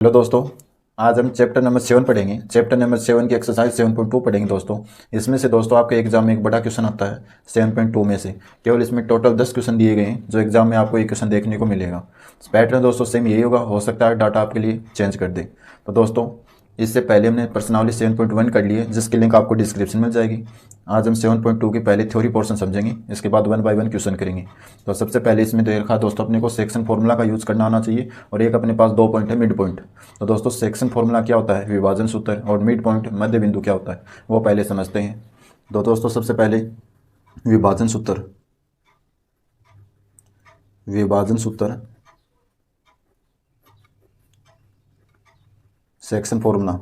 Hello दोस्तों, आज हम चैप्टर नंबर 7 पढ़ेंगे। चैप्टर नंबर 7 की एक्सरसाइज 7.2 पढ़ेंगे दोस्तों। इसमें से दोस्तों आपके एग्जाम में एक बड़ा क्वेश्चन आता है 7.2 में से। केवल इसमें टोटल 10 क्वेश्चन दिए गए हैं, जो एग्जाम में आपको एक क्वेश्चन देखने को मिलेगा। पैटर्न दोस्तों सेम यही होगा, हो सकता है डाटा आपके लिए चेंज कर दे। तो दोस्तों इससे पहले हमने पर्सनालिटी 7.1 कर लिए, जिसकी लिंक आपको डिस्क्रिप्शन में मिल जाएगी। आज हम 7.2 की पहले थ्योरी पोर्शन समझेंगे, इसके बाद 1 बाय 1 क्वेश्चन करेंगे। तो सबसे पहले इसमें दे रखा दोस्तों अपने को सेक्शन फॉर्मूला का यूज़ करना आना चाहिए, और एक अपने पास 2 पॉइंट है मिड पॉइंट। तो दोस्तों सेक्शन फॉर्मूला क्या होता है, विभाजन सूत्र, और मिड पॉइंट मध्य बिंदु क्या होता है वो पहले समझते हैं। तो दोस्तों सबसे पहले विभाजन सूत्र। विभाजन सूत्र सेक्शन फॉर्मूला।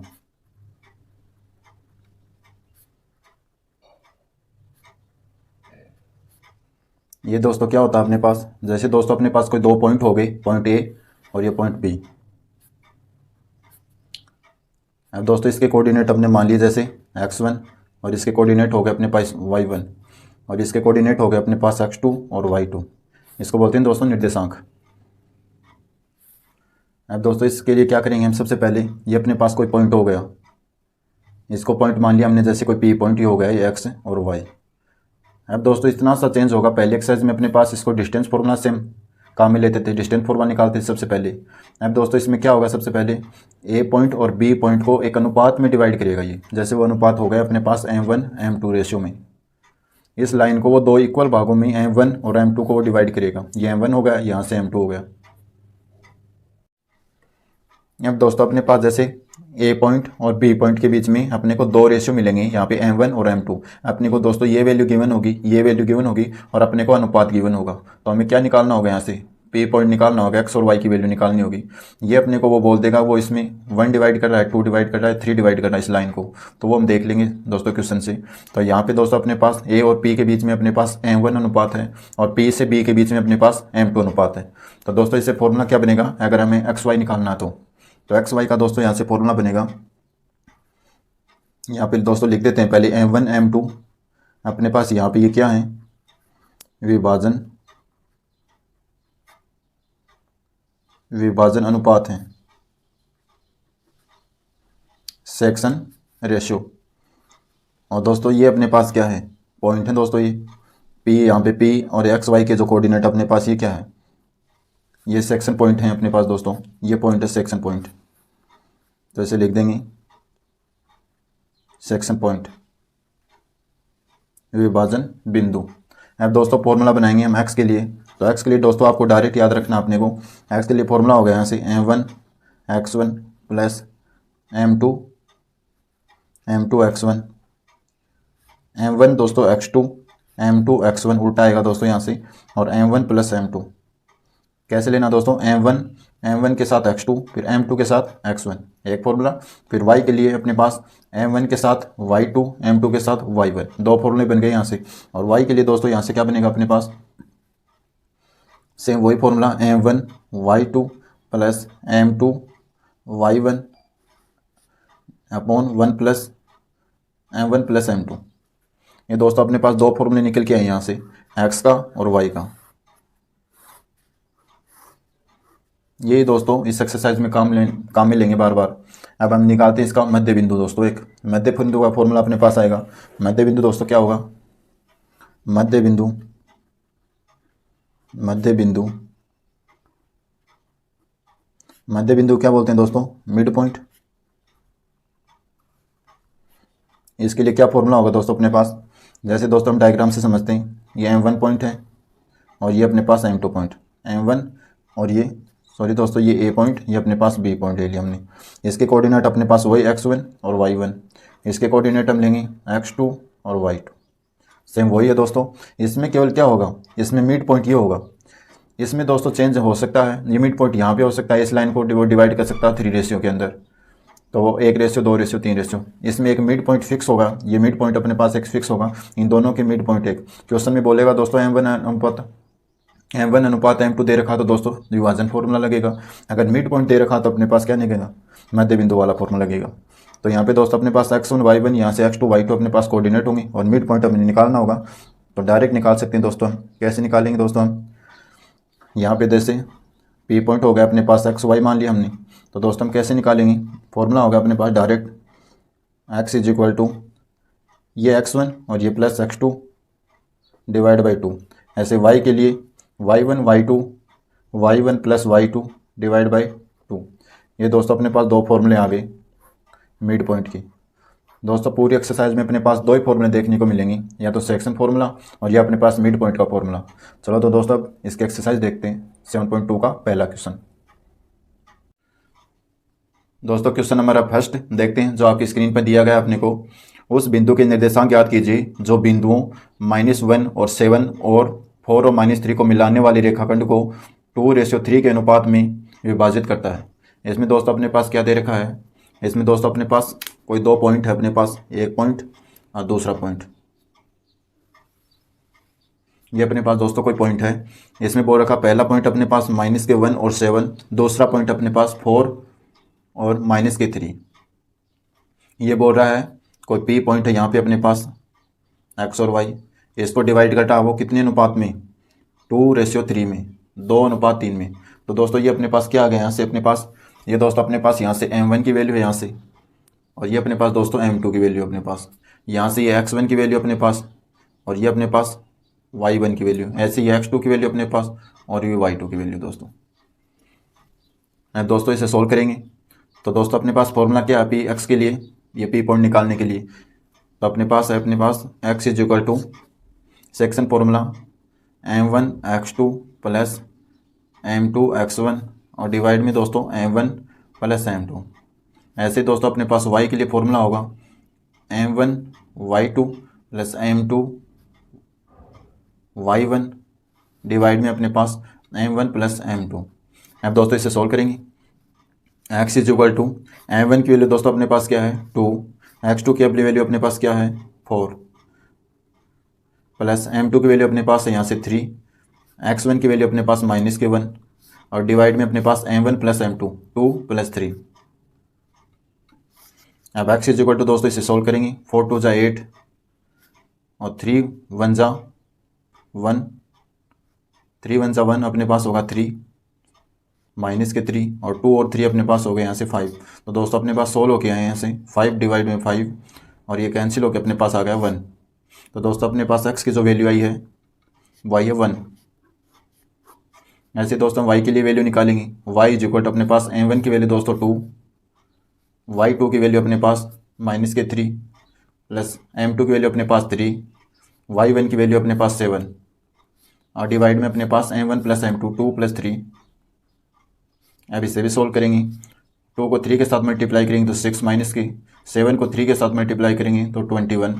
ये दोस्तों क्या होता है अपने पास, जैसे दोस्तों अपने पास कोई 2 पॉइंट हो गए, पॉइंट ए और ये पॉइंट बी। अब दोस्तों इसके कोऑर्डिनेट हमने मान लिए जैसे x1, और इसके कोऑर्डिनेट हो गए अपने पास y1, और इसके कोऑर्डिनेट हो गए अपने पास x2 और y2। इसको बोलते हैं दोस्तों निर्देशांक। अब दोस्तों इसके लिए क्या करेंगे हम, सबसे पहले ये अपने पास कोई पॉइंट हो गया, इसको पॉइंट मान लिया हमने, जैसे कोई p पॉइंट ही हो गया ये x और y। अब दोस्तों इतना सा चेंज होगा, पहले एक्सरसाइज में अपने पास इसको डिस्टेंस फॉर्मूला सेम काम में लेते थे, डिस्टेंस फॉर्मूला निकालते थे सबसे पहले। अब दोस्तों इसमें क्या होगा, सबसे पहले ए पॉइंट और बी पॉइंट को एक अनुपात में डिवाइड करेगा ये, जैसे वो अनुपात हो गया अपने पास m1 m2 रेशियो में। इस लाइन को वो 2 इक्वल भागों में m1 और m2 को वो डिवाइड करेगा, ये m1 हो गया, यहाँ से m2 हो गया। अब दोस्तों अपने पास जैसे ए पॉइंट और बी पॉइंट के बीच में अपने को 2 रेशियो मिलेंगे, यहाँ पे m1 और m2। अपने को दोस्तों ये वैल्यू गिवन होगी, ये वैल्यू गिवन होगी, और अपने को अनुपात गिवन होगा। तो हमें क्या निकालना होगा, यहाँ से पी पॉइंट निकालना होगा, x और y की वैल्यू निकालनी होगी। ये अपने को वो बोल देगा वो इसमें 1 डिवाइड कर रहा है, 2 डिवाइड कर रहा है, 3 डिवाइड कर रहा है इस लाइन को। तो वो हम देख लेंगे दोस्तों क्वेश्चन से। तो यहाँ पे दोस्तों अपने पास a और p के बीच में अपने पास m1 अनुपात है, और p से b के बीच में अपने पास m2 अनुपात है। तो दोस्तों इससे फॉर्मूला क्या बनेगा, अगर हमें एक्स वाई निकालना तो एक्स वाई का दोस्तों यहाँ से फॉर्मूला बनेगा, यहाँ पे दोस्तों लिख देते हैं पहले m1 m2। अपने पास यहाँ पे ये क्या है, विभाजन अनुपात है, सेक्शन रेशियो। और दोस्तों ये अपने पास क्या है, पॉइंट है दोस्तों, ये p, यहाँ पे p और एक्स वाई के जो कोऑर्डिनेट अपने पास ये क्या है, ये सेक्शन पॉइंट है अपने पास दोस्तों, ये पॉइंट है सेक्शन पॉइंट। तो इसे लिख देंगे सेक्शन पॉइंट, विभाजन बिंदु। अब दोस्तों फॉर्मूला बनाएंगे हम x के लिए। तो x के लिए दोस्तों आपको डायरेक्ट याद रखना, अपने को x के लिए फॉर्मूला हो गया यहाँ से m1 x1 plus m2 x1, m1 दोस्तों x2 m2 x1 उल्टा आएगा दोस्तों यहाँ से, और m1 प्लस m2। कैसे लेना दोस्तों, m1 के साथ x2, फिर m2 के साथ x1, एक फॉर्मूला। फिर y के लिए अपने पास m1 के साथ y2, m2 के साथ y1, 2 फॉर्मूले बन गए यहाँ से। और y के लिए दोस्तों यहाँ से क्या बनेगा अपने पास, सेम वही formula m1 y2 plus m2 y1 upon 1 plus m1 plus m2। ये दोस्तों अपने पास 2 फॉर्मूले निकल के आए यहाँ से, x का और y का। ये दोस्तों इस एक्सरसाइज में काम में लेंगे बार बार। अब हम निकालते हैं इसका मध्य बिंदु दोस्तों। एक मध्य बिंदु का फॉर्मूला अपने पास आएगा। मध्य बिंदु दोस्तों क्या होगा, मध्य बिंदु क्या बोलते हैं दोस्तों, मिड पॉइंट। इसके लिए क्या फॉर्मूला होगा दोस्तों अपने पास, जैसे दोस्तों हम डायग्राम से समझते हैं, ये m1 पॉइंट है और ये अपने पास m2 पॉइंट, m1 और ये सॉरी दोस्तों ये a पॉइंट, ये अपने पास b पॉइंट ले लिया हमने। इसके कोऑर्डिनेट अपने पास वही x1 और y1, इसके कोऑर्डिनेट हम लेंगे x2 और y2, सेम वही है दोस्तों। इसमें केवल क्या होगा, इसमें मिड पॉइंट ये होगा, इसमें दोस्तों चेंज हो सकता है, ये मिड पॉइंट यहाँ पे हो सकता है, इस लाइन को डिवाइड कर सकता है 3 रेशियो के अंदर, तो वो 1 रेशियो 2 रेशियो 3 रेशियो। इसमें एक मिड पॉइंट फिक्स होगा, ये मिड पॉइंट अपने पास एक फिक्स होगा, इन दोनों के मिड पॉइंट एक। क्वेश्चन में बोलेगा दोस्तों m1 अनुपात m2 दे रखा तो दोस्तों विभाजन फॉर्मूला लगेगा। अगर मिड पॉइंट दे रखा तो अपने पास क्या निकलेगा, मध्य बिंदु वाला फॉर्मूला लगेगा। तो यहाँ पे दोस्तों अपने पास x1 y1, यहाँ से x2 y2 अपने पास कोऑर्डिनेट होंगे, और मिड पॉइंट हमें निकालना होगा। तो डायरेक्ट निकाल सकते हैं दोस्तों हम। कैसे निकालेंगे दोस्तों हम, यहाँ पे जैसे p पॉइंट हो गया अपने पास x y मान लिया हमने, तो दोस्तों हम कैसे निकालेंगे, फॉर्मूला होगा अपने पास direct x is equal to ये x1 और ये प्लस x2 डिवाइड बाई 2। ऐसे y के लिए y1 y1 plus y2 divide by 2। ये दोस्तों अपने पास दो फॉर्मूले आ गए मिड पॉइंट की। दोस्तों पूरी एक्सरसाइज में अपने पास दो ही फॉर्मूले देखने को मिलेंगे, या तो सेक्शन फार्मूला और या अपने पास मिड पॉइंट का फॉर्मूला। चलो तो दोस्तों अब इसकी एक्सरसाइज देखते हैं 7.2 का पहला क्वेश्चन। दोस्तों क्वेश्चन नंबर अब फर्स्ट देखते हैं, जो आपकी स्क्रीन पर दिया गया अपने को। उस बिंदु के निर्देशांक याद कीजिए जो बिंदुओं -1 और 7 और 4 और -3 को मिलाने वाली रेखाखंड को 2:3 के अनुपात में विभाजित करता है। इसमें दोस्तों अपने पास क्या दे रखा है, इसमें दोस्तों अपने पास कोई दो पॉइंट है अपने पास, एक पॉइंट और दूसरा पॉइंट। ये अपने पास दोस्तों कोई पॉइंट है, इसमें बोल रखा पहला पॉइंट अपने पास -1 और 7, दूसरा पॉइंट अपने पास 4 और -3। ये बोल रहा है कोई पी पॉइंट है यहाँ पे अपने पास x और y, इसको डिवाइड करता है वो कितने अनुपात में, 2:3 में, 2:3 में। तो दोस्तों ये अपने पास क्या आ गया यहाँ से अपने पास, ये दोस्तों अपने पास यहाँ से m1 की वैल्यू है यहाँ से, और ये अपने पास दोस्तों m2 की वैल्यू अपने पास, यहाँ से ये x1 की वैल्यू अपने पास, और ये अपने पास y1 की वैल्यू, ऐसे ये x2 की वैल्यू अपने पास, और ये y2 की वैल्यू दोस्तों। अब दोस्तों इसे सोल्व करेंगे तो दोस्तों अपने पास फॉर्मूला क्या है पी एक्स के लिए, ये पी पॉइंट निकालने के लिए। तो अपने पास है अपने पास x is equal to section formula m1 x2 plus m2 x1 और डिवाइड में दोस्तों m1 प्लस m2। ऐसे दोस्तों अपने पास y के लिए फॉर्मूला होगा m1 y2 plus m2 y1 divide में अपने पास m1 प्लस m2। अब दोस्तों इसे सोल्व करेंगे। x is equal to m1 की वैल्यू दोस्तों अपने पास क्या है 2, x2 की अपनी वैल्यू अपने पास क्या है 4, प्लस m2 की वैल्यू अपने पास है यहाँ से 3, x1 की वैल्यू अपने पास -1 और डिवाइड में अपने पास m1 प्लस m2 2 प्लस 3। अब x इज इक्वल टू दोस्तों इसे सोल्व करेंगे, 4 2 जा 8 और 3 1 जा 1, 3 1 जा 1 अपने पास होगा 3 -3 और 2 और 3 अपने पास हो गए यहाँ से 5। तो दोस्तों अपने पास सोल्व होके आए यहाँ से 5 डिवाइड में 5 और ये कैंसिल होकर अपने पास आ गया 1। तो दोस्तों अपने पास x की जो वैल्यू आई है वो आई है 1। ऐसे दोस्तों y के लिए वैल्यू निकालेंगे, y इज इक्वल टू अपने पास m1 की वैल्यू दोस्तों 2, y2 की वैल्यू अपने पास -3 प्लस m2 की वैल्यू अपने पास 3, y1 की वैल्यू अपने पास 7 और डिवाइड में अपने पास m1 प्लस m2 2 प्लस 3। अब इसे भी सोल्व करेंगे, 2 को 3 के साथ मल्टीप्लाई करेंगे तो 6 माइनस की, 7 को 3 के साथ मल्टीप्लाई करेंगे तो 21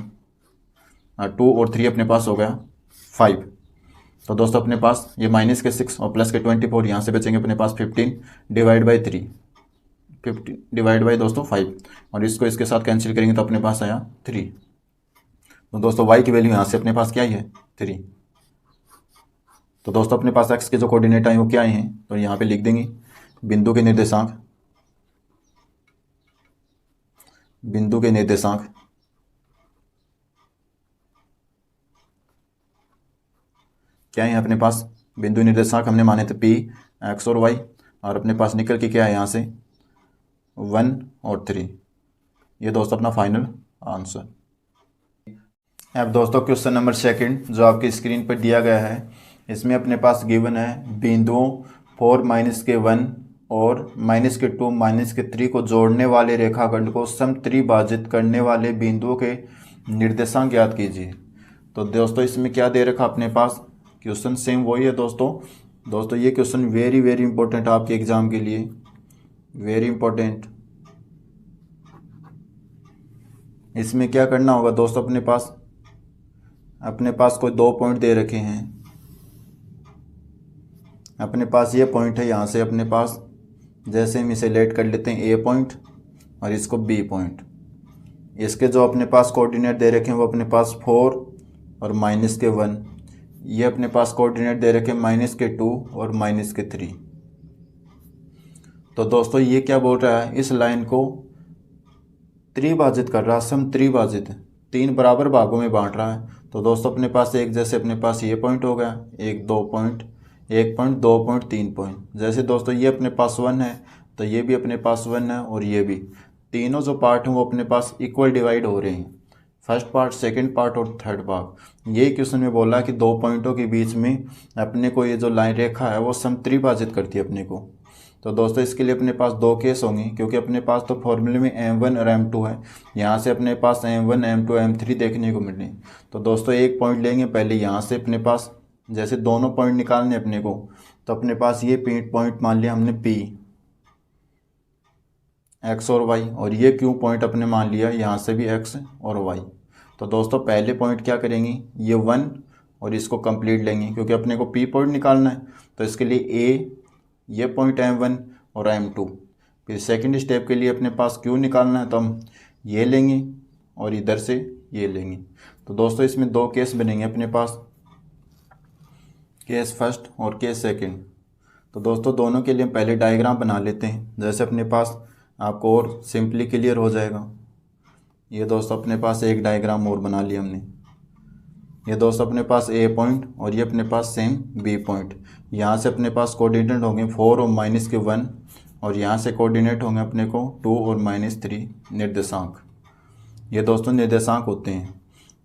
और 2 और 3 अपने पास हो गया 5। तो दोस्तों अपने पास ये माइनस के 6 और प्लस के 24, यहाँ से बचेंगे अपने पास 15 डिवाइड बाई 3, 15 डिवाइड बाई दोस्तों 5 और इसको इसके साथ कैंसिल करेंगे तो अपने पास आया 3। तो दोस्तों y की वैल्यू यहाँ से अपने पास क्या ही है 3। तो दोस्तों अपने पास x के जो कोऑर्डिनेट आए वो क्या आए हैं, तो यहाँ पे लिख देंगे बिंदु के निर्देशांक, बिंदु के निर्देशांक क्या है अपने पास, बिंदु निर्देशांक हमने माने थे p x और y और अपने पास निकल के क्या है यहाँ से 1 और 3। ये दोस्तों अपना फाइनल आंसर। अब दोस्तों क्वेश्चन नंबर सेकंड जो आपकी स्क्रीन पर दिया गया है, इसमें अपने पास गिवन है बिंदुओं 4 -1 और -2 -3 को जोड़ने वाले रेखाखंड को समत्रिभाजित करने वाले बिंदुओं के निर्देशांक ज्ञात कीजिए। तो दोस्तों इसमें क्या दे रखा अपने पास, क्वेश्चन सेम वही है दोस्तों ये क्वेश्चन वेरी वेरी इंपॉर्टेंट आपके एग्जाम के लिए, वेरी इंपॉर्टेंट। इसमें क्या करना होगा दोस्तों, अपने पास कोई दो पॉइंट दे रखे हैं, अपने पास ये पॉइंट है यहाँ से अपने पास, जैसे हम इसे लेट कर लेते हैं ए पॉइंट और इसको बी पॉइंट। इसके जो अपने पास कोऑर्डिनेट दे रखे हैं वो अपने पास 4 और -1, ये अपने पास कोऑर्डिनेट दे रखे हैं -2 और -3। तो दोस्तों ये क्या बोल रहा है, इस लाइन को त्रिभाजित कर रहा है, समत्रिभाजित 3 बराबर भागों में बांट रहा है। तो दोस्तों अपने पास एक जैसे अपने पास ये पॉइंट हो गया, 1 2 पॉइंट, 1 पॉइंट 2 पॉइंट 3 पॉइंट। जैसे दोस्तों ये अपने पास 1 है तो ये भी अपने पास 1 है और ये भी, तीनों जो पार्ट हैं वो अपने पास इक्वल डिवाइड हो रहे हैं, फर्स्ट पार्ट, सेकंड पार्ट और थर्ड पार्ट। ये क्वेश्चन में बोला कि दो पॉइंटों के बीच में अपने को ये जो लाइन रेखा है वो समत्रिभाजित करती है अपने को। तो दोस्तों इसके लिए अपने पास दो केस होंगे, क्योंकि अपने पास तो फॉर्मूले में m1 और m2 है, यहाँ से अपने पास m1 m2 m3 देखने को मिले। तो दोस्तों एक पॉइंट लेंगे पहले यहाँ से अपने पास, जैसे दोनों पॉइंट निकालने अपने को, तो अपने पास ये पॉइंट मान लिया हमने P x और y, और ये Q पॉइंट अपने मान लिया यहाँ से भी x और y। तो दोस्तों पहले पॉइंट क्या करेंगे, ये 1 और इसको कंप्लीट लेंगे, क्योंकि अपने को P पॉइंट निकालना है। तो इसके लिए A, ये पॉइंट m1 और m2। फिर सेकंड स्टेप के लिए अपने पास Q निकालना है, तो हम ये लेंगे और इधर से ये लेंगे। तो दोस्तों इसमें दो केस बनेंगे अपने पास, केस फर्स्ट और केस सेकंड। तो दोस्तों दोनों के लिए हम पहले डायग्राम बना लेते हैं, जैसे अपने पास आपको और सिंपली क्लियर हो जाएगा। ये दोस्तों अपने पास एक डायग्राम और बना लिया हमने। ये दोस्तों अपने पास A पॉइंट और ये अपने पास सेम B पॉइंट। यहाँ से अपने पास कोऑर्डिनेट होंगे 4 और -1, और यहाँ से कोऑर्डिनेट होंगे अपने को 2 और -3 निर्देशांक। ये दोस्तों निर्देशांक होते हैं।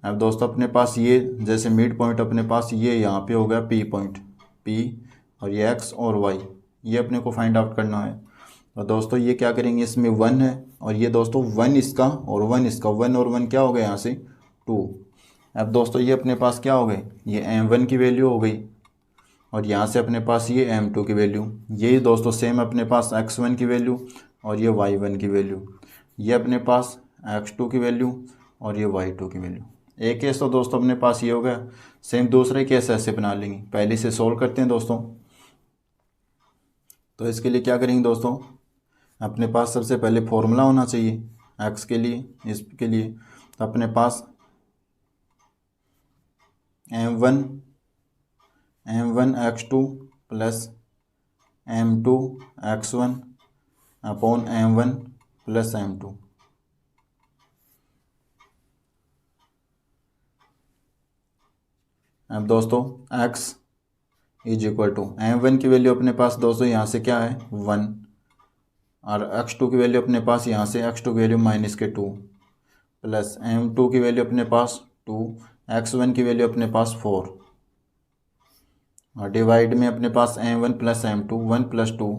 अब दोस्तों अपने पास ये जैसे मिड पॉइंट अपने पास ये यहाँ पे हो गया P पॉइंट, P, और ये x और y, ये अपने को फाइंड आउट करना है। तो दोस्तों ये क्या करेंगे, इसमें 1 है और ये दोस्तों 1 इसका और 1 इसका, 1 और 1 क्या हो गया यहाँ से 2। अब दोस्तों ये अपने पास क्या हो गए, ये m1 की वैल्यू हो गई, और यहाँ से अपने पास ये m2 की वैल्यू, ये दोस्तों सेम अपने पास x1 की वैल्यू और ये y1 की वैल्यू, ये अपने पास x2 की वैल्यू और ये y2 की वैल्यू। एक केस तो दोस्तों अपने पास ये हो गया। सेम दूसरे केस ऐसे बना लेंगे, पहले से सोल्व करते हैं दोस्तों। तो इसके लिए क्या करेंगे दोस्तों, अपने पास सबसे पहले फॉर्मूला होना चाहिए x के लिए, इसके लिए तो अपने पास m1 x2 plus m2 x1 upon m1 plus m2। अब दोस्तों x is equal to m1 की वैल्यू अपने पास दोस्तों यहाँ से क्या है 1, और x2 की वैल्यू अपने पास यहाँ से x2 की वैल्यू -2, प्लस m2 की वैल्यू अपने पास 2, x1 की वैल्यू अपने पास 4, और डिवाइड में अपने पास m1 प्लस m2 1 प्लस 2।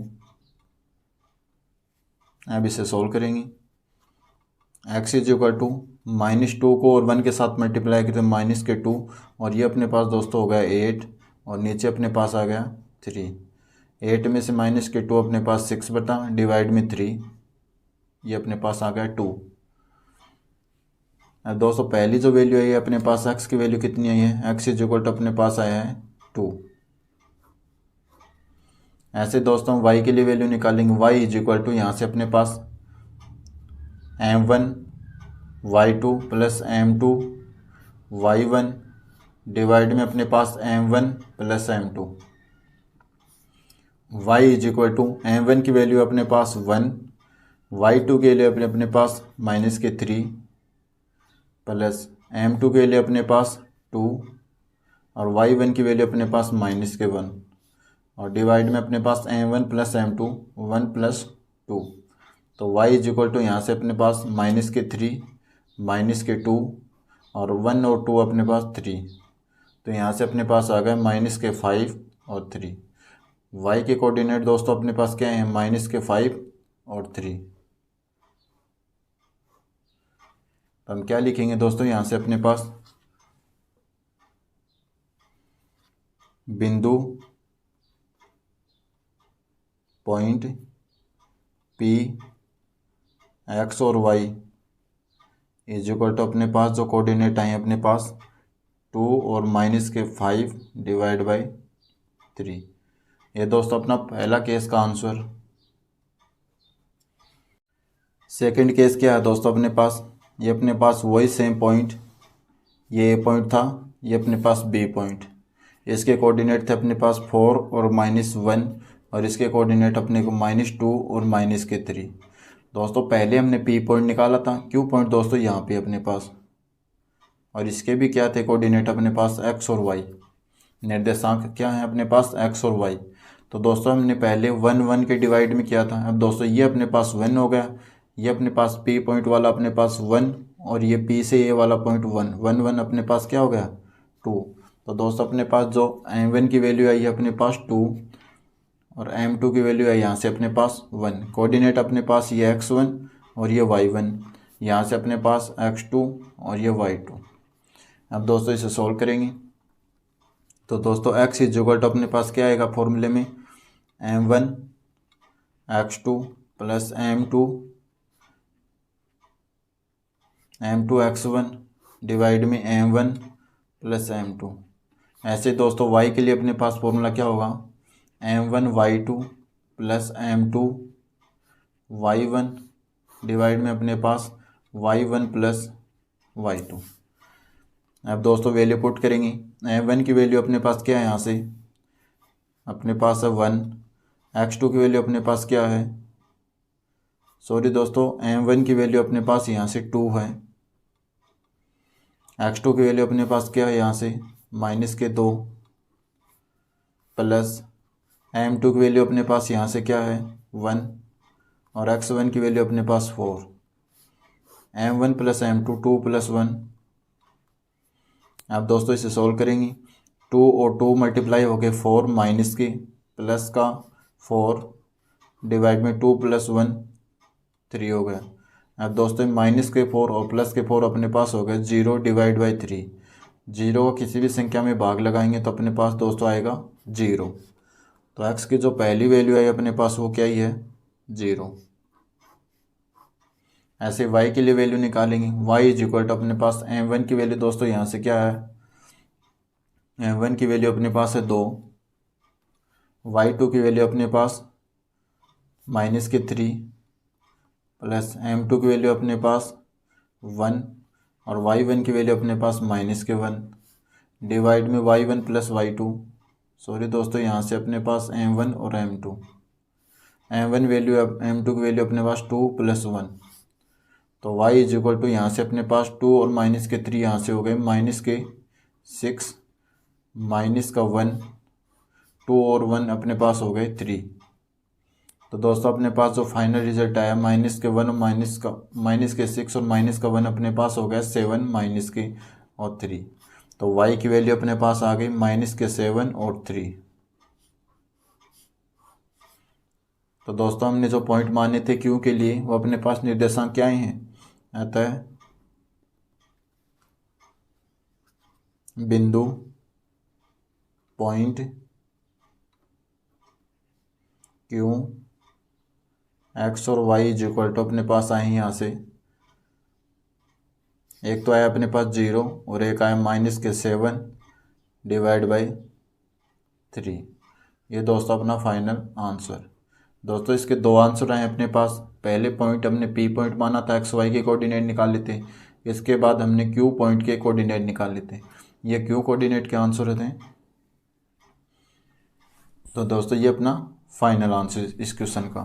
अब इसे सोल्व करेंगे। x इज इक्वल टू -2 को और 1 के साथ मल्टीप्लाई करें -2, और ये अपने पास दोस्तों हो गया 8, और नीचे अपने पास आ गया 3। 8 में से -2 अपने पास 6 बटा डिवाइड में 3, ये अपने पास आ गया 2। अब दोस्तों पहली जो वैल्यू है ये अपने पास x की वैल्यू कितनी आई है, x इज इक्वल टू अपने पास आया है 2। ऐसे दोस्तों हम y के लिए वैल्यू निकालेंगे। y इज इक्वल टू यहाँ से अपने पास m1 y2 plus m2 y1 divide में अपने पास m1 plus m2। y is equal to m1 की वैल्यू अपने पास 1, y2 के लिए अपने पास -3 प्लस m2 के लिए अपने पास 2, और y1 की वैल्यू अपने पास -1, और डिवाइड में अपने पास m1 प्लस m2 1 प्लस 2। तो y इज इक्वल टू यहाँ से अपने पास -3 -2 और 1 और 2 अपने पास 3, तो यहाँ से अपने पास आ गया -5 और 3। y के कोऑर्डिनेट दोस्तों अपने पास क्या है, -5 और 3। तो हम क्या लिखेंगे दोस्तों, यहाँ से अपने पास बिंदु पॉइंट P x और y इज इक्वल टू अपने पास जो कोऑर्डिनेट आए अपने पास 2 और -5 डिवाइड बाई 3। ये दोस्तों अपना पहला केस का आंसर। सेकंड केस क्या है दोस्तों अपने पास, ये अपने पास वही सेम पॉइंट, ये A पॉइंट था, ये अपने पास B पॉइंट, इसके कोऑर्डिनेट थे अपने पास 4 और -1, और इसके कोऑर्डिनेट अपने को -2 और -3। दोस्तों पहले हमने P पॉइंट निकाला था, Q पॉइंट दोस्तों यहाँ पे अपने पास, और इसके भी क्या थे कोऑर्डिनेट अपने पास x और y, निर्देशांक क्या है अपने पास x और y। तो दोस्तों हमने पहले 1 1 के डिवाइड में किया था। अब दोस्तों ये अपने पास 1 हो गया, ये अपने पास P पॉइंट वाला अपने पास 1, और ये P से ये वाला पॉइंट 1 1 1 अपने पास क्या हो गया 2। तो दोस्तों अपने पास जो M1 की वैल्यू आई है अपने पास 2, और M2 की वैल्यू है यहाँ से अपने पास 1। कोऑर्डिनेट अपने पास ये x1 और ये y1, यहाँ से अपने पास x2 और ये y2। अब दोस्तों इसे सॉल्व करेंगे तो दोस्तों x इज इक्वल टू अपने पास क्या आएगा फॉर्मूले में m1 x2 plus m2 x1 divide में m1 प्लस m2। ऐसे दोस्तों y के लिए अपने पास फॉर्मूला क्या होगा m1 y2 plus m2 y1 divide में अपने पास y1 प्लस y2। अब दोस्तों वैल्यू पुट करेंगे। m1 की वैल्यू अपने पास क्या है, यहाँ से अपने पास है 1। x2 की वैल्यू अपने पास क्या है, सॉरी दोस्तों m1 की वैल्यू अपने पास यहाँ से 2 है। x2 की वैल्यू अपने पास क्या है, यहाँ से -2 प्लस m2 की वैल्यू अपने पास यहाँ से क्या है 1, और x1 की वैल्यू अपने पास 4। m1 plus m2 2 plus 1। अब दोस्तों इसे सॉल्व करेंगे। 2 और 2 मल्टीप्लाई हो गए 4 माइनस के प्लस का 4 डिवाइड में 2 प्लस 1 3 हो गया। अब दोस्तों माइनस के 4 और प्लस के 4 अपने पास हो गए 0 डिवाइड बाई 3। 0 को किसी भी संख्या में भाग लगाएंगे तो अपने पास दोस्तों आएगा 0। तो x की जो पहली वैल्यू है अपने पास वो क्या ही है 0। ऐसे y के लिए वैल्यू निकालेंगे। y इज इक्वल टू अपने पास m1 की वैल्यू दोस्तों यहाँ से क्या है, m1 की वैल्यू अपने पास है 2, y2 की वैल्यू अपने पास -3 प्लस m2 की वैल्यू अपने पास 1, और y1 की वैल्यू अपने पास -1 डिवाइड में y1 प्लस y2। सॉरी दोस्तों यहाँ से अपने पास m1 और m2। m1 वैल्यू m2 की वैल्यू अपने पास 2 प्लस 1। तो y इज इक्वल टू यहाँ से अपने पास 2 और -3 यहाँ से हो गए -6 -1 2 और 1 अपने पास हो गए 3। तो दोस्तों अपने पास जो फाइनल रिजल्ट आया -1 और -6 और -1 अपने पास हो गया 7 और 3। तो y की वैल्यू अपने पास आ गई -7 और 3। तो दोस्तों हमने जो पॉइंट माने थे Q के लिए वो अपने पास निर्देशांक क्या हैं, अतः बिंदु पॉइंट Q x और y इज इक्वल टू अपने पास आए हैं यहाँ से, एक तो आया अपने पास 0 और एक आया -7 डिवाइड बाई 3। ये दोस्तों अपना फाइनल आंसर। दोस्तों इसके दो आंसर आए अपने पास। पहले पॉइंट हमने P पॉइंट माना था, एक्स वाई के कोऑर्डिनेट निकाल लेते। इसके बाद हमने Q पॉइंट के कोऑर्डिनेट निकाल लेते। ये Q कोऑर्डिनेट के आंसर होते हैं। तो दोस्तों ये अपना फाइनल आंसर इस क्वेश्चन का।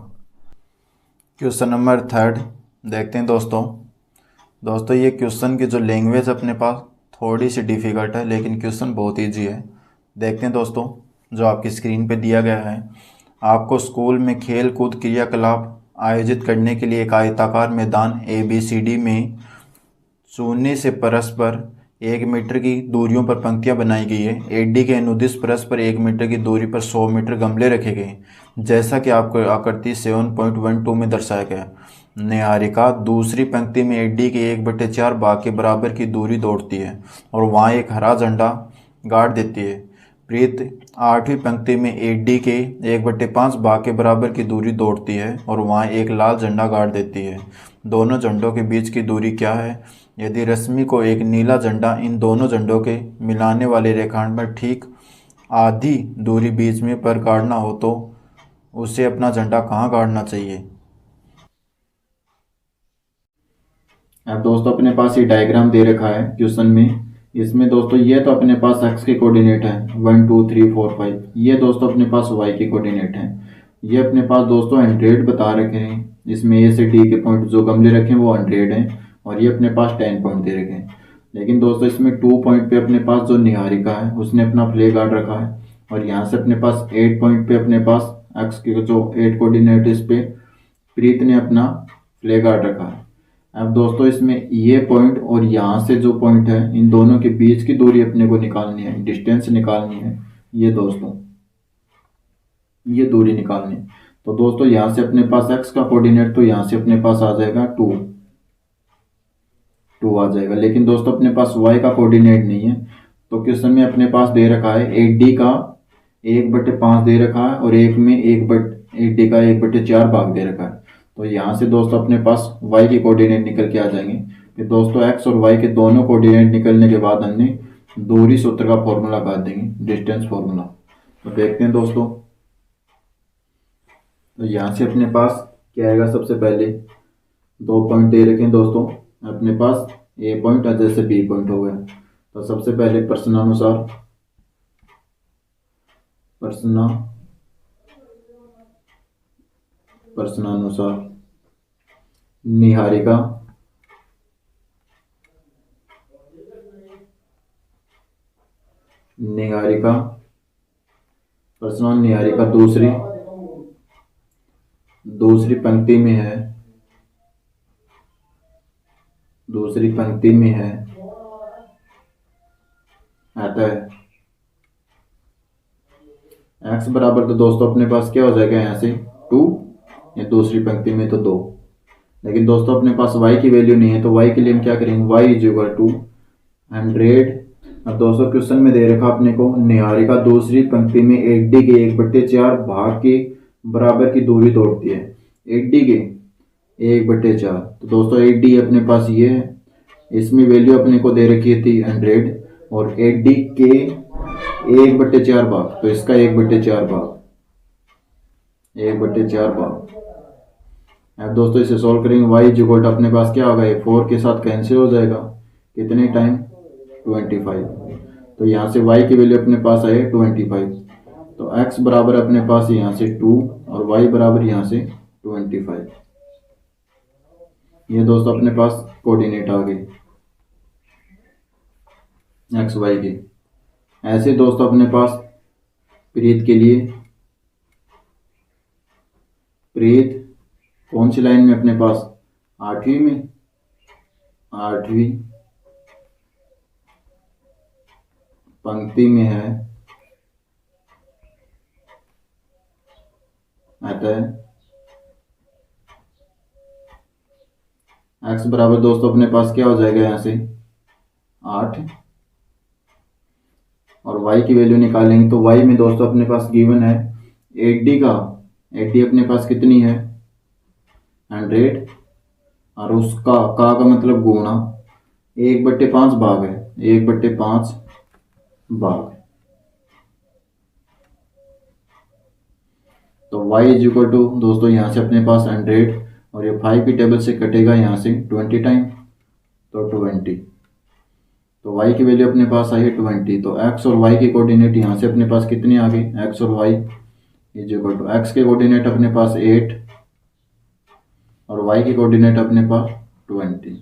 क्वेश्चन नंबर 3 देखते हैं दोस्तों ये क्वेश्चन की जो लैंग्वेज अपने पास थोड़ी सी डिफ़िकल्ट है, लेकिन क्वेश्चन बहुत ईजी है। देखते हैं दोस्तों, जो आपकी स्क्रीन पे दिया गया है, आपको स्कूल में खेल कूद क्रियाकलाप आयोजित करने के लिए एक आयताकार मैदान ABCD में शून्य से परस्पर 1 मीटर की दूरियों पर पंक्तियां बनाई गई है। AD के अनुदिश परस्पर 1 मीटर की दूरी पर 100 मीटर गमले रखे गए, जैसा कि आपको आकृति 7.12 में दर्शाया गया। निहारिका दूसरी पंक्ति में AD के 1/4 भाग के बराबर की दूरी दौड़ती है और वहाँ एक हरा झंडा गाड़ देती है। प्रीत 8वीं पंक्ति में AD के 1/5 भाग के बराबर की दूरी दौड़ती है और वहाँ एक लाल झंडा गाड़ देती है। दोनों झंडों के बीच की दूरी क्या है? यदि रश्मि को एक नीला झंडा इन दोनों झंडों के मिलाने वाले रेखाखंड पर ठीक आधी दूरी बीच में पर गाड़ना हो तो उसे अपना झंडा कहाँ गाड़ना चाहिए? अब दोस्तों अपने पास ये डायग्राम दे रखा है क्वेश्चन में। इसमें दोस्तों ये तो अपने पास x के कोऑर्डिनेट है 1 2 3 4 5। ये दोस्तों अपने पास y के कोऑर्डिनेट है। ये अपने पास दोस्तों 100 बता रखे हैं। इसमें A से D के पॉइंट जो गमले रखे हैं वो 100 हैं और ये अपने पास 10 पॉइंट दे रखे हैं। लेकिन दोस्तों इसमें 2 पॉइंट पे अपने पास जो निहारिका है उसने अपना प्ले गार्ड रखा है और यहाँ से अपने पास 8 पॉइंट पे अपने पास एक्स के जो 8 कोऑर्डिनेट इस पे प्रीत ने अपना प्ले गार्ड रखा है। अब दोस्तों इसमें ये पॉइंट और यहाँ से जो पॉइंट है इन दोनों के बीच की दूरी अपने को निकालनी है, डिस्टेंस निकालनी है। ये दोस्तों ये दूरी निकालनी है। तो दोस्तों यहाँ से अपने पास एक्स का कोऑर्डिनेट तो यहाँ से अपने पास आ जाएगा 2 आ जाएगा। लेकिन दोस्तों अपने पास वाई का कोऑर्डिनेट नहीं है। तो क्वेश्चन में अपने पास दे रखा है 8d का 1/5 दे रखा है और एक में 8d का 1/4 भाग दे रखा है। तो यहाँ से दोस्तों अपने पास y के कोऑर्डिनेट निकल के आ जाएंगे। फिर दोस्तों x और y के दोनों कोऑर्डिनेट निकलने के बाद हमने दूरी सूत्र का फॉर्मूला लगा देंगे, डिस्टेंस फॉर्मूला। तो देखते हैं दोस्तों, तो यहाँ से अपने पास क्या आएगा, सबसे पहले 2 पॉइंट दे रखे हैं दोस्तों अपने पास, ए पॉइंट और जैसे बी पॉइंट हो गया। तो सबसे पहले प्रश्नानुसार निहारिका निहारिका दूसरी पंक्ति में है, आता है x बराबर, तो दोस्तों अपने पास क्या हो जाएगा यहाँ से 2, या दूसरी पंक्ति में तो 2। लेकिन दोस्तों अपने पास y की वैल्यू नहीं है, तो y के लिए हम क्या करेंगे, y इज इक्वल टू 100। अब दोस्तों क्वेश्चन में दे रखा अपने को निहारिका दूसरी पंक्ति में 8d के 1/4 भाग के बराबर की दूरी दौड़ती है। 8d के 1/4, तो दोस्तों 8d अपने पास ये है, इसमें वैल्यू अपने को दे रखी थी 100 और 8d के 1/4 भाग, तो इसका 1/4 भाग। अब दोस्तों इसे सॉल्व करेंगे, y इज इक्वल टू अपने पास क्या होगा, 4 के साथ कैंसिल हो जाएगा, कितने टाइम 25। तो यहाँ से y की वैल्यू अपने पास आए 25। तो x बराबर अपने पास यहाँ से 2 और y बराबर यहाँ से 25। ये दोस्तों अपने पास कोऑर्डिनेट आ गए एक्स वाई के। ऐसे दोस्तों अपने पास प्रीत के लिए, प्रीत कौन सी लाइन में अपने पास, 8वीं पंक्ति में है, आता है। x बराबर दोस्तों अपने पास क्या हो जाएगा यहाँ से 8 और y की वैल्यू निकालेंगे। तो y में दोस्तों अपने पास गिवन है 8d का, 8d अपने पास कितनी है 100 और उसका का मतलब गुणा 1/5 भाग है, 1/5 भाग। तो y इज इक्वल टू दोस्तों यहाँ से अपने पास 100 और ये 5 की टेबल से कटेगा यहाँ से 20 टाइम, तो 20। तो y की वैल्यू अपने पास आई है 20। तो x और y के कोऑर्डिनेट यहाँ से अपने पास कितने आ गए, x और y is equal to, x के कोऑर्डिनेट अपने पास 8 और y के कोऑर्डिनेट अपने पास 20।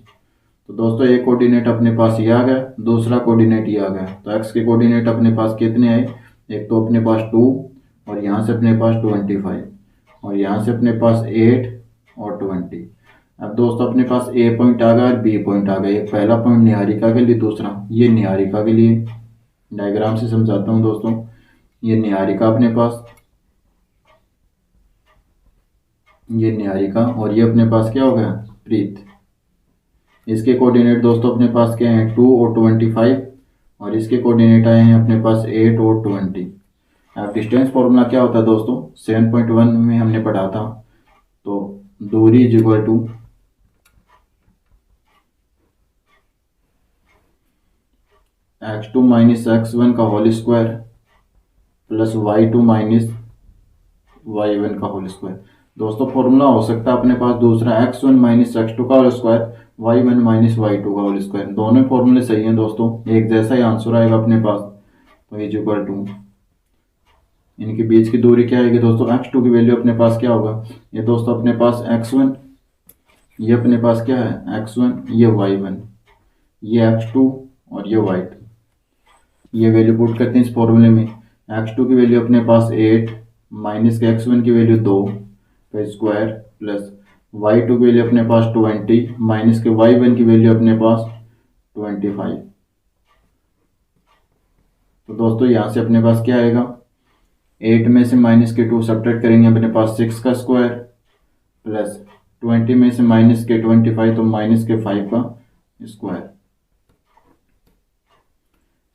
तो दोस्तों एक कोऑर्डिनेट अपने पास ये आ गया, दूसरा कोऑर्डिनेट ये आ गया। तो x के कोऑर्डिनेट अपने पास कितने आए, एक तो अपने पास 2 और यहाँ से अपने पास 25 और यहाँ से अपने पास 8 और 20। अब दोस्तों अपने पास ए पॉइंट आ गया और बी पॉइंट आ गया। एक पहला पॉइंट निहारिका के लिए, दूसरा ये निहारिका के लिए। डायग्राम से समझाता हूँ दोस्तों, ये निहारिका अपने पास, ये निहारिका और ये अपने पास क्या हो गया प्रीत। इसके कोऑर्डिनेट दोस्तों अपने पास क्या हैं 2 और 25 और इसके कोऑर्डिनेट आए हैं अपने पास 8 और 20। अब डिस्टेंस फॉर्मूला क्या होता है दोस्तों, 7.1 में हमने पढ़ा था। तो दूरी is equal to x2 minus x1 का whole square plus y2 minus y1 का होल स्क्वायर। दोस्तों फॉर्मूला हो सकता है अपने पास दूसरा x1 माइनस x2 का whole square, y1 minus y2 का होल स्क्वायर। दोनों फॉर्मूले सही हैं दोस्तों, एक जैसा ही आंसर आएगा अपने पास। तो इज इक्वल टू इनके बीच की दूरी क्या आएगी दोस्तों, x2 की वैल्यू अपने पास क्या होगा, ये दोस्तों अपने पास x1, ये अपने पास क्या है x1, ये y1, ये x2 और ये y2। ये वैल्यू पुट करते हैं इस फॉर्मूले में। x2 की वैल्यू अपने पास 8 माइनस के x1 की वैल्यू 2 का स्क्वायर प्लस y2 की वैल्यू अपने पास 20 माइनस के y1 की वैल्यू अपने पास 25। तो दोस्तों यहाँ से अपने पास क्या आएगा, 8 में से माइनस के 2 सब्ट्रैक्ट करेंगे अपने पास 6 का स्क्वायर प्लस 20 में से माइनस के 25 तो माइनस के 5 का स्क्वायर।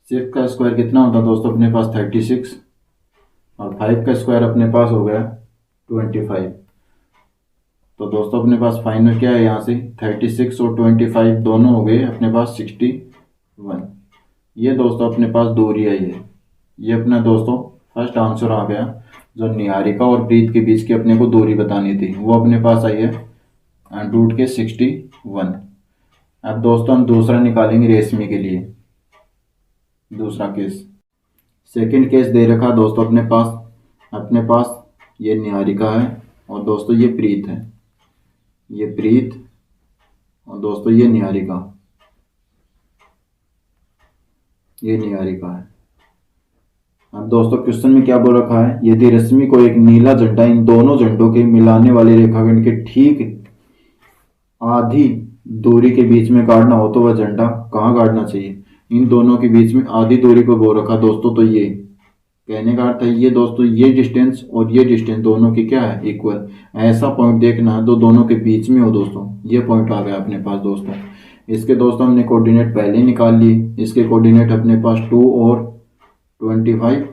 6 का स्क्वायर कितना होता है दोस्तों अपने पास 36 और 5 का स्क्वायर अपने पास हो गया 25। तो दोस्तों अपने पास फाइनल क्या है, यहाँ से 36 और 25 दोनों हो गए अपने पास 61। ये दोस्तों अपने पास दूरी आई है। ये अपना दोस्तों फर्स्ट आंसर आ गया। जो निहारिका और प्रीत के बीच की अपने को दूरी बतानी थी वो अपने पास आई है रूट के 61। अब दोस्तों हम दूसरा निकालेंगे रेशमी के लिए। दूसरा केस, सेकंड केस दे रखा दोस्तों अपने पास ये निहारिका है और दोस्तों ये प्रीत है। ये प्रीत और दोस्तों ये निहारिका, ये निहारिका है। अब दोस्तों क्वेश्चन में क्या बोल रखा है, यदि रश्मि को एक नीला झंडा इन दोनों झंडों के मिलाने वाले रेखाखंड के ठीक आधी दूरी के बीच में गाड़ना हो तो वह झंडा कहाँ गाड़ना चाहिए। इन दोनों के बीच में आधी दूरी को बोल रखा दोस्तों। तो ये कहने का अर्थ है ये दोस्तों ये डिस्टेंस और ये डिस्टेंस दोनों की क्या है, इक्वल। ऐसा पॉइंट देखना है तो दोनों के बीच में हो दोस्तों। ये पॉइंट आ गया अपने पास दोस्तों। इसके दोस्तों हमने कोऑर्डिनेट पहले निकाल लिए। इसके कोऑर्डिनेट अपने पास 2 और 25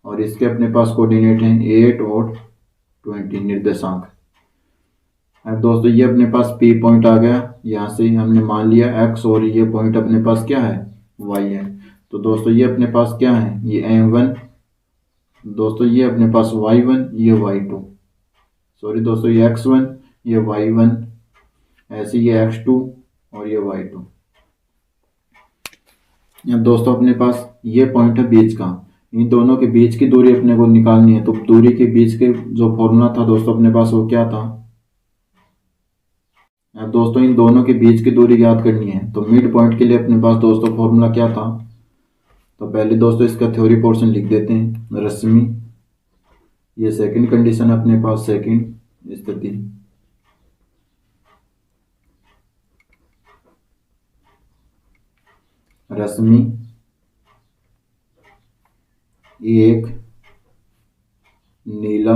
और इसके अपने पास कोऑर्डिनेट हैं 8 और 20 निर्देशांक। अब दोस्तों ये अपने पास P पॉइंट आ गया। यहाँ से हमने मान लिया x और ये पॉइंट अपने पास क्या है, y है। तो दोस्तों ये अपने पास क्या है, ये M1, दोस्तों ये अपने पास y1, ये y2, सॉरी दोस्तों ये x1, ये y1, ऐसे ये x2 और ये y2। अब दोस्तों अपने पास ये पॉइंट है बीच का। इन दोनों के बीच की दूरी अपने को निकालनी है। तो दूरी के बीच के जो फॉर्मूला था दोस्तों अपने पास वो क्या था। अब दोस्तों इन दोनों के बीच की दूरी याद करनी है। तो मिड पॉइंट के लिए अपने पास दोस्तों फॉर्मूला क्या था। तो पहले दोस्तों इसका थ्योरी पोर्शन लिख देते हैं। रश्मि, ये सेकंड कंडीशन अपने पास, सेकंड स्थिति, रश्मि एक नीला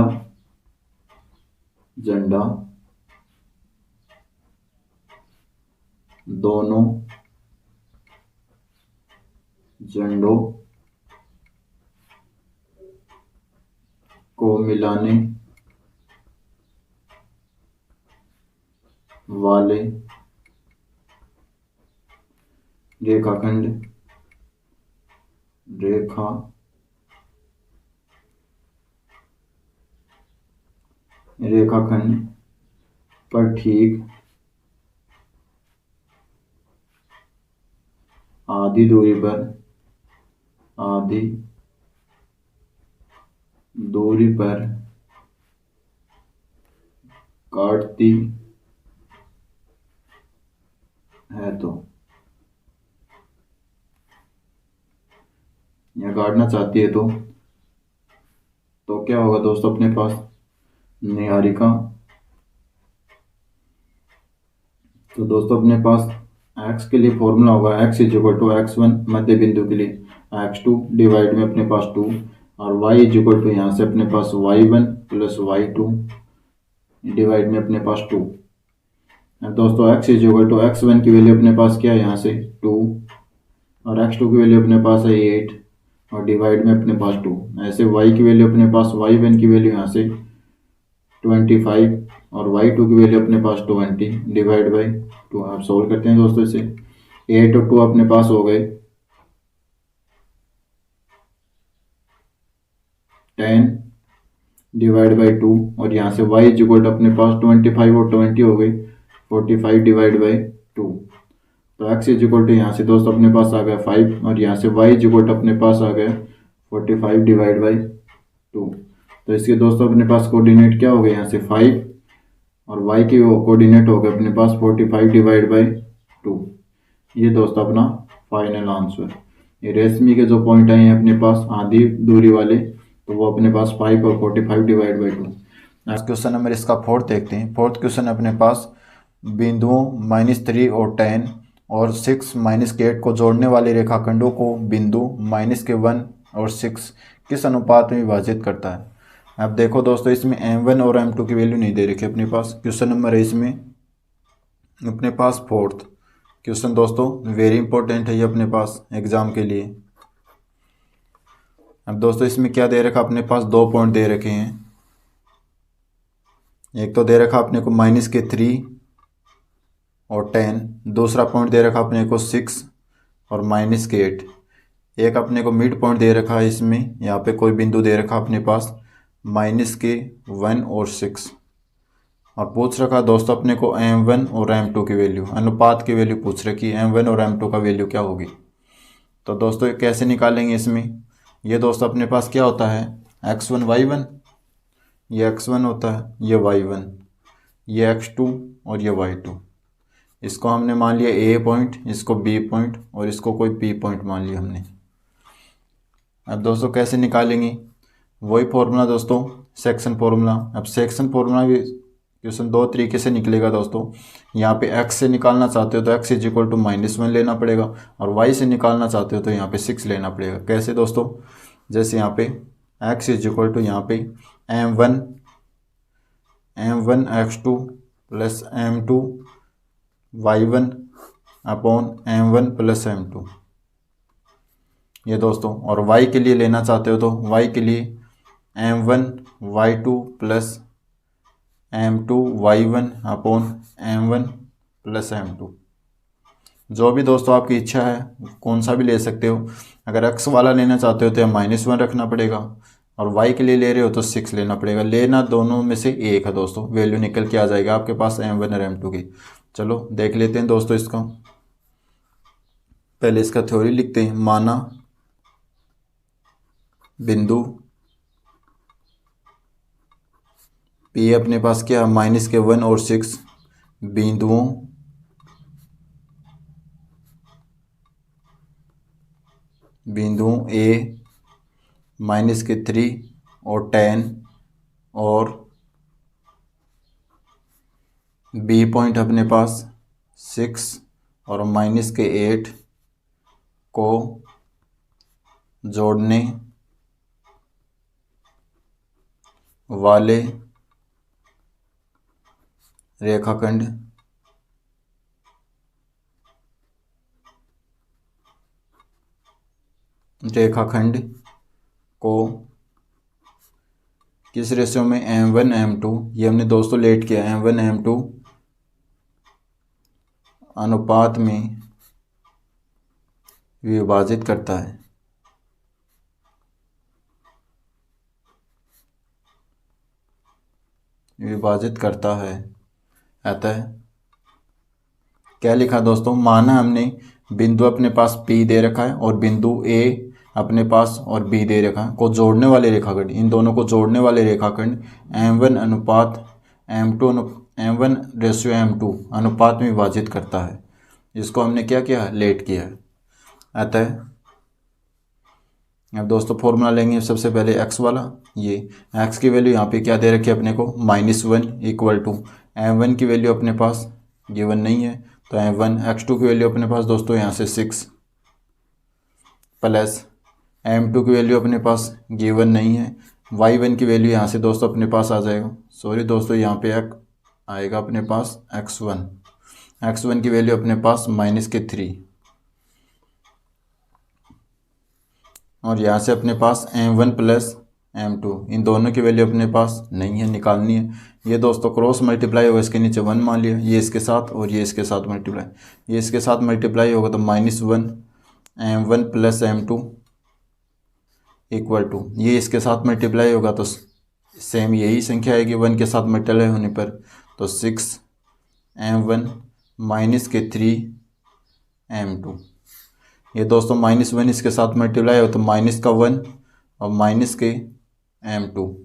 झंडा दोनों झंडों को मिलाने वाले रेखाखंड पर ठीक आधी दूरी पर काटती है तो, या काटना चाहती है तो क्या होगा दोस्तों अपने पास, निहारिका। तो दोस्तों अपने पास x के लिए फॉर्मूला होगा x इक्वल टू x1 मध्य बिंदु के लिए x2 डिवाइड में अपने पास 2 और y इक्वल टू यहाँ से अपने पास y1 प्लस y2 डिवाइड में अपने पास 2। अब दोस्तों x इक्वल टू x1 की वैल्यू अपने पास क्या है, यहाँ से 2 और x2 की वैल्यू अपने पास है 8 और डिवाइड में अपने पास 2। ऐसे y की वैल्यू अपने पास y1 की वैल्यू यहाँ से 25 और y2 की वैल्यू अपने पास 20 डिवाइड बाई 2। आप सॉल्व करते हैं दोस्तों इसे। 8 और 2 अपने पास हो गए 10 डिवाइड बाई 2 और यहाँ से y इक्वल टू अपने पास 25 और 20 हो गई 45 डिवाइड बाई 2। तो x इक्वल टू यहाँ से दोस्तों अपने पास आ गया 5 और यहाँ से y इक्वल टू अपने पास आ गया 45 डिवाइड बाई 2। तो इसके दोस्तों अपने पास कोऑर्डिनेट क्या हो गए, यहाँ से 5 और y की कोऑर्डिनेट हो गए अपने पास 45 डिवाइड बाई 2। ये दोस्तों अपना फाइनल आंसर। रेशमी के जो पॉइंट आए हैं अपने पास आधी दूरी वाले, तो वो अपने पास 5 और 45 डिवाइड बाई 2। क्वेश्चन नंबर इसका फोर्थ देखते हैं। फोर्थ क्वेश्चन अपने पास बिंदुओं -3 और 10 और 6 के 8 को जोड़ने वाले रेखाखंडों को बिंदु -1 और 6 किस अनुपात में विभाजित करता है। अब देखो दोस्तों, इसमें m1 और m2 की वैल्यू नहीं दे रखी अपने पास। क्वेश्चन नंबर है इसमें अपने पास फोर्थ क्वेश्चन दोस्तों, वेरी इंपॉर्टेंट है ये अपने पास एग्जाम के लिए। अब दोस्तों इसमें क्या दे रखा अपने पास, 2 पॉइंट दे रखे हैं। एक तो दे रखा अपने को -3 और 10, दूसरा पॉइंट दे रखा अपने को 6 और -8। एक अपने को मिड पॉइंट दे रखा है इसमें, यहाँ पे कोई बिंदु दे रखा अपने पास -1 और 6। और पूछ रखा दोस्तों अपने को m1 और m2 की वैल्यू, अनुपात की वैल्यू पूछ रखी है, m1 और m2 का वैल्यू क्या होगी। तो दोस्तों कैसे निकालेंगे इसमें, ये दोस्तों अपने पास क्या होता है, x1 y1, ये x1 होता है, ये y1, ये x2 और ये y2। इसको हमने मान लिया a पॉइंट, इसको b पॉइंट और इसको कोई p पॉइंट मान लिया हमने। अब दोस्तों कैसे निकालेंगे, वही फॉर्मूला दोस्तों, सेक्शन फॉर्मूला। अब सेक्शन फॉर्मूला भी क्वेश्चन 2 तरीके से निकलेगा दोस्तों। यहाँ पे x से निकालना चाहते हो तो x = -1 लेना पड़ेगा, और y से निकालना चाहते हो तो यहाँ पे 6 लेना पड़ेगा। कैसे दोस्तों, जैसे यहाँ पे x = यहाँ पे m1 x2 plus m2 y1 upon m1 plus m2, ये दोस्तों। और y के लिए लेना चाहते हो तो y के लिए m1 y2 plus m2 y1 upon m1 plus m2। जो भी दोस्तों आपकी इच्छा है कौन सा भी ले सकते हो। अगर x वाला लेना चाहते हो तो -1 रखना पड़ेगा, और y के लिए ले रहे हो तो 6 लेना पड़ेगा। लेना दोनों में से एक है दोस्तों, वैल्यू निकल के आ जाएगा आपके पास m1 और m2 की। चलो देख लेते हैं दोस्तों इसका। पहले इसका थ्योरी लिखते हैं। माना बिंदु P अपने पास क्या, -1 और 6 बिंदुओं A -3 और 10 और B पॉइंट अपने पास 6 और -8 को जोड़ने वाले रेखाखंड को किस रेशियो में, m1 m2, ये हमने दोस्तों लेट किया, m1 m2 अनुपात में विभाजित करता है। अतः क्या लिखा दोस्तों, माना हमने बिंदु अपने पास P दे रखा है और बिंदु A अपने पास और B दे रखा है, को जोड़ने वाले रेखाखंड, इन दोनों को जोड़ने वाले रेखाखंड m1 अनुपात m1:m2 अनुपात में विभाजित करता है। इसको हमने क्या किया, लेट किया है। अतः अब दोस्तों फॉर्मूला लेंगे सबसे पहले x वाला। ये x की वैल्यू यहाँ पे क्या दे रखी है अपने को, -1 = m1 की वैल्यू अपने पास गिवन नहीं है, तो m1। x2 की वैल्यू अपने पास दोस्तों यहाँ से 6 प्लस m2 की वैल्यू अपने पास गिवन नहीं है। y1 की वैल्यू यहाँ से दोस्तों अपने पास आ जाएगा, सॉरी दोस्तों यहाँ पे आएगा अपने पास x1 की वैल्यू अपने पास -3, और यहाँ से अपने पास m1 प्लस m2, इन दोनों की वैल्यू अपने पास नहीं है, निकालनी है। ये दोस्तों क्रॉस मल्टीप्लाई होगा, इसके नीचे 1 मान लिया, ये इसके साथ और ये इसके साथ मल्टीप्लाई, ये इसके साथ मल्टीप्लाई होगा तो -1 m1 प्लस m2 = ये इसके साथ मल्टीप्लाई होगा तो सेम यही संख्या आएगी 1 के साथ मल्टीप्लाई होने पर, तो 6 m1 -3 m2। ये दोस्तों -1 इसके साथ मल्टीप्लाई हो तो -1 और -m2,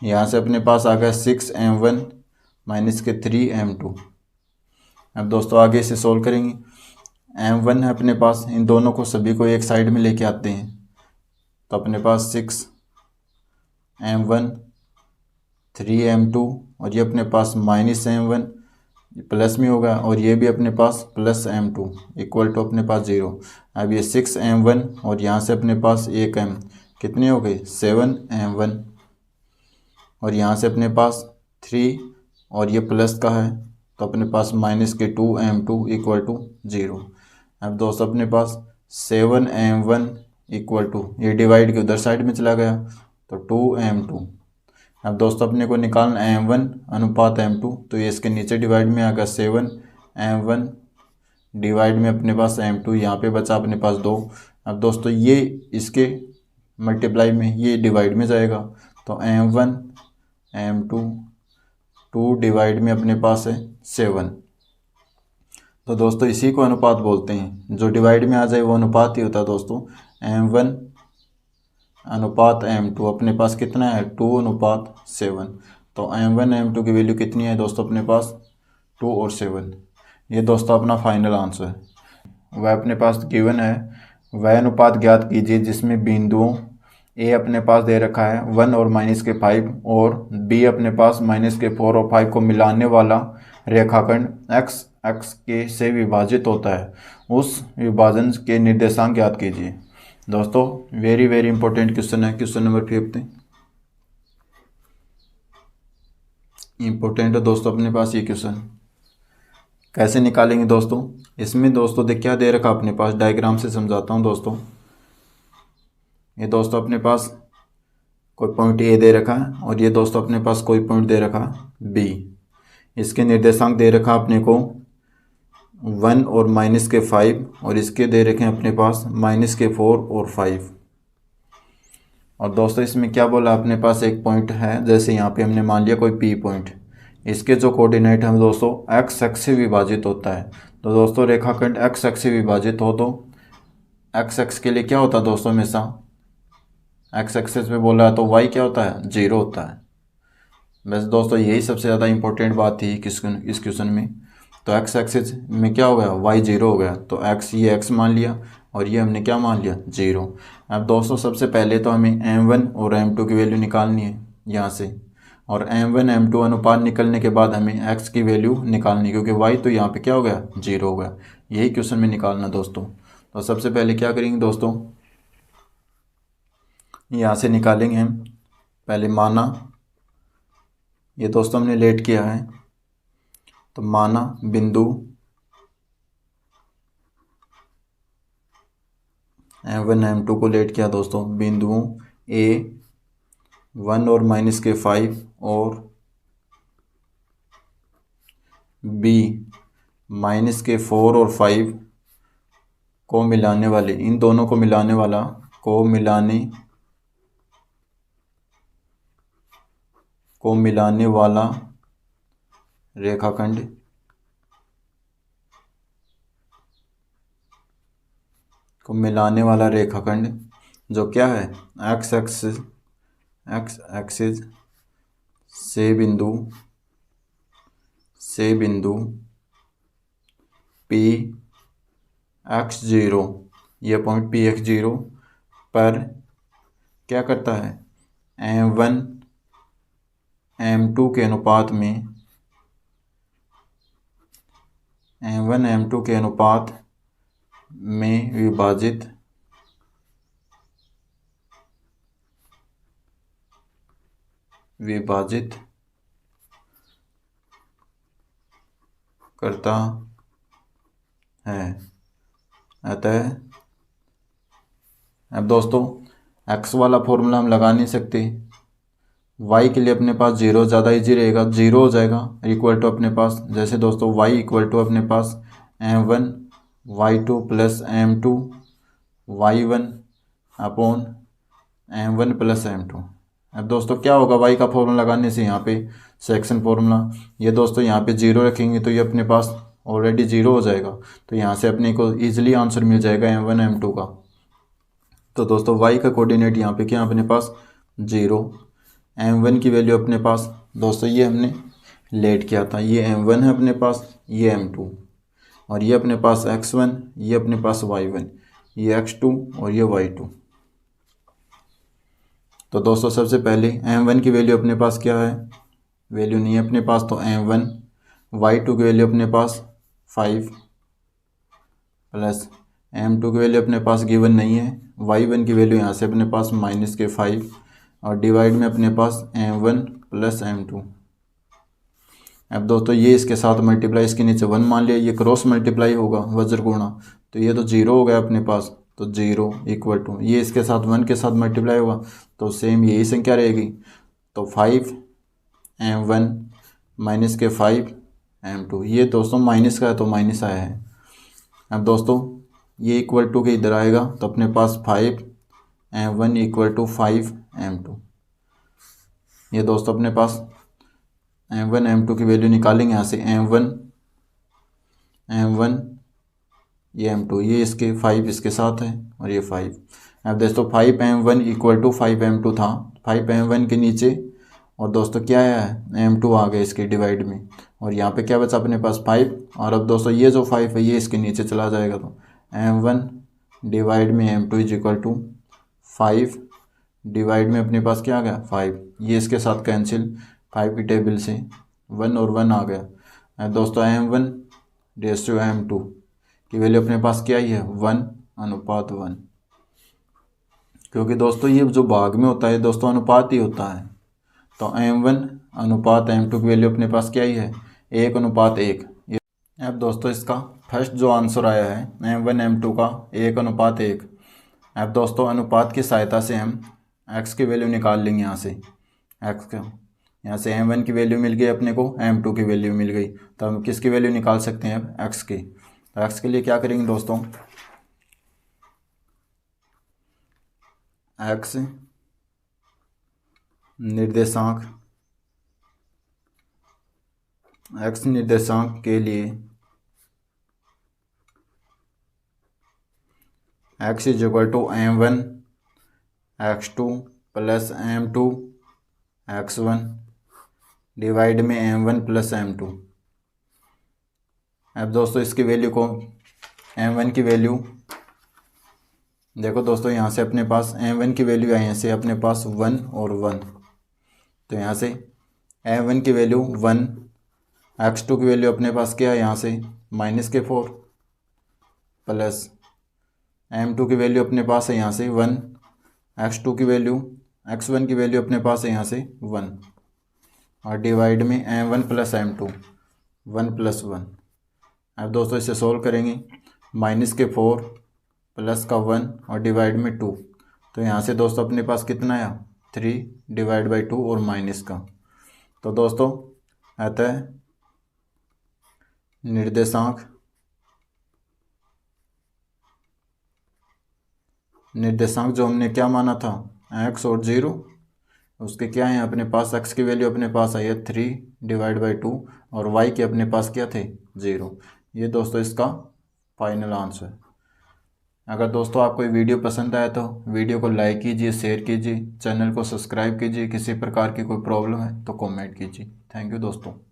यहाँ से अपने पास आ गया 6 m1 -3 m2। अब दोस्तों आगे इसे सोल्व करेंगे। M1 है अपने पास, इन दोनों को सभी को एक साइड में लेके आते हैं तो अपने पास 6M1 3M2 और ये अपने पास -M1 प्लस में होगा और ये भी अपने पास +M2 इक्वल टू अपने पास 0। अब ये 6M1 और यहाँ से अपने पास 1M कितने हो गए 7M1 और यहाँ से अपने पास 3 और ये प्लस का है तो अपने पास -2M2 इक्वल टू 0। अब दोस्तों अपने पास 7M1 इक्वल टू ये डिवाइड के उधर साइड में चला गया तो 2M2। अब दोस्तों अपने को निकालना M1 अनुपात M2 तो ये इसके नीचे डिवाइड में आ गया 7M1 डिवाइड में अपने पास M2 यहाँ पे बचा अपने पास 2। अब दोस्तों ये इसके मल्टीप्लाई में ये डिवाइड में जाएगा तो M1 M2 2 डिवाइड में अपने पास है 7। तो दोस्तों इसी को अनुपात बोलते हैं, जो डिवाइड में आ जाए वो अनुपात ही होता है दोस्तों। M1 अनुपात M2 अपने पास कितना है 2:7। तो M1 M2 की वैल्यू कितनी है दोस्तों अपने पास 2 और 7। ये दोस्तों अपना फाइनल आंसर है। वह अपने पास गिवन है वह अनुपात ज्ञात कीजिए जिसमें बिंदुओं A अपने पास दे रखा है 1 और -5 और B अपने पास -4 और 5 को मिलाने वाला रेखाखंड x अक्ष के से विभाजित होता है, उस विभाजन के निर्देशांक ज्ञात कीजिए। दोस्तों वेरी इंपॉर्टेंट क्वेश्चन है, क्वेश्चन नंबर 50 इंपॉर्टेंट है दोस्तों अपने पास ये क्वेश्चन। कैसे निकालेंगे दोस्तों, इसमें दोस्तों देख क्या दे रखा अपने पास, डायग्राम से समझाता हूँ दोस्तों। ये दोस्तों अपने पास कोई पॉइंट ए दे रखा है और ये दोस्तों अपने पास कोई पॉइंट दे रखा बी। इसके निर्देशांक दे रखा अपने को 1 और -5 और इसके दे रखे हैं अपने पास -4 और 5। और दोस्तों इसमें क्या बोला अपने पास एक पॉइंट है, जैसे यहाँ पे हमने मान लिया कोई पी पॉइंट, इसके जो कोऑर्डिनेट हम दोस्तों एक्स अक्ष से विभाजित होता है। तो दोस्तों रेखाखंड एक्स अक्ष से विभाजित हो तो एक्स अक्ष के लिए क्या होता है दोस्तों, हमेशा एक्स एक्सिस पे बोला है तो वाई क्या होता है 0 होता है। बस दोस्तों यही सबसे ज़्यादा इंपॉर्टेंट बात थी इस क्वेश्चन में। तो एक्स एक्सिस में क्या हो गया वाई 0 हो गया, तो एक्स ये एक्स मान लिया और ये हमने क्या मान लिया 0। अब दोस्तों सबसे पहले तो हमें M1 और M2 की वैल्यू निकालनी है यहाँ से, और M1 M2 अनुपात निकलने के बाद हमें x की वैल्यू निकालनी, क्योंकि y तो यहाँ पे क्या हो गया 0 हो गया। यही क्वेश्चन में निकालना दोस्तों। तो सबसे पहले क्या करेंगे दोस्तों, यहाँ से निकालेंगे हम। पहले माना ये दोस्तों हमने लेट किया है, तो माना बिंदु M1 M2 को लेट किया दोस्तों, बिंदुओं A 1 और -5 और B -4 और 5 को मिलाने वाले, इन दोनों को मिलाने वाला को मिलाने वाला रेखाखंड जो क्या है एक्स एक्सिस से बिंदु P x0, ये पॉइंट P x0 पर क्या करता है M1 M2 के अनुपात में विभाजित करता है। अतः अब दोस्तों x वाला फॉर्मूला हम लगा नहीं सकते, y के लिए अपने पास 0 ज़्यादा इजी रहेगा, 0 हो जाएगा इक्वल टू अपने पास, जैसे दोस्तों y इक्वल टू अपने पास M1 y2 plus M2 y1 upon M1 plus M2। अब दोस्तों क्या होगा y का फॉर्मूला लगाने से, यहाँ पे सेक्शन फॉर्मूला, ये दोस्तों यहाँ पे 0 रखेंगे तो ये अपने पास ऑलरेडी 0 हो जाएगा, तो यहाँ से अपने को ईजिली आंसर मिल जाएगा M1 M2 का। तो दोस्तों y का कोऑर्डिनेट यहाँ पे क्या अपने पास 0, M1 की वैल्यू अपने पास दोस्तों ये हमने लेट किया था, ये M1 है अपने पास, ये M2, और ये अपने पास x1, ये अपने पास y1, ये x2 और ये y2। तो दोस्तों सबसे पहले m1 की वैल्यू अपने पास क्या है, वैल्यू नहीं है अपने पास, तो m1 y2 की वैल्यू अपने पास 5 प्लस m2 की वैल्यू अपने पास गिवन नहीं है, y1 की वैल्यू यहाँ से अपने पास -5 और डिवाइड में अपने पास m1 प्लस m2। अब दोस्तों ये इसके साथ मल्टीप्लाई, इसके नीचे 1 मान लिया, ये क्रॉस मल्टीप्लाई होगा वज्र गुणा, तो ये तो 0 हो गया अपने पास, तो 0 इक्वल टू ये इसके साथ 1 के साथ मल्टीप्लाई होगा तो सेम यही संख्या रहेगी, तो 5m1 -5 m2। ये दोस्तों माइनस का है तो माइनस आया है। अब दोस्तों ये इक्वल टू के इधर आएगा तो अपने पास 5m1 इक्वल टू 5m2। ये दोस्तों अपने पास m1 m2 की वैल्यू निकालेंगे यहाँ से, m1 ये m2, ये इसके 5 इसके साथ है और ये 5। अब दोस्तों 5m1 इक्वल टू 5m2 था, 5m1 के नीचे और दोस्तों क्या है m2 आ गया इसके डिवाइड में, और यहाँ पे क्या बचा अपने पास 5। और अब दोस्तों ये जो 5 है ये इसके नीचे चला जाएगा, तो m1 डिवाइड में m2 is equal to 5 divide में अपने पास क्या आ गया 5, ये इसके साथ कैंसिल, 5 की टेबल से 1 और 1 आ गया। दोस्तों m1 रेशियो m2 की वैल्यू अपने पास क्या ही है 1:1, क्योंकि दोस्तों ये जो भाग में होता है दोस्तों अनुपात ही होता है, तो m1 अनुपात m2 की वैल्यू अपने पास क्या ही है 1:1। अब दोस्तों इसका फर्स्ट जो आंसर आया है m1 m2 का 1:1। अब दोस्तों अनुपात की सहायता से हम x की वैल्यू निकाल लेंगे, यहाँ से x का, यहाँ से m1 की वैल्यू मिल गई अपने को, m2 की वैल्यू मिल गई, तो हम किसकी वैल्यू निकाल सकते हैं अब x की। तो x के लिए क्या करेंगे दोस्तों, x निर्देशांक, x निर्देशांक के लिए x is equal to m1 x2 plus m2 x1 divide में m1 प्लस m2। अब दोस्तों इसकी वैल्यू को, m1 की वैल्यू देखो दोस्तों, यहाँ से अपने पास m1 की वैल्यू है यहाँ से अपने पास 1 और 1, तो यहाँ से m1 की वैल्यू 1, x2 की वैल्यू अपने पास क्या है यहाँ से -4 प्लस m2 की वैल्यू अपने पास है यहाँ से 1, x2 की वैल्यू, x1 की वैल्यू अपने पास है यहाँ से 1 और डिवाइड में m1 प्लस m2 1 प्लस 1। अब दोस्तों इसे सोल्व करेंगे, -4 प्लस का 1 और डिवाइड में 2, तो यहाँ से दोस्तों अपने पास कितना आया 3 डिवाइड बाई 2 और माइनस का। तो दोस्तों अतः निर्देशांक जो हमने क्या माना था x और 0, उसके क्या है अपने पास, x की वैल्यू अपने पास आई है 3 डिवाइड बाई 2 और y के अपने पास क्या थे 0। ये दोस्तों इसका फाइनल आंसर है। अगर दोस्तों आपको ये वीडियो पसंद आया तो वीडियो को लाइक कीजिए, शेयर कीजिए, चैनल को सब्सक्राइब कीजिए, किसी प्रकार की कोई प्रॉब्लम है तो कमेंट कीजिए। थैंक यू दोस्तों।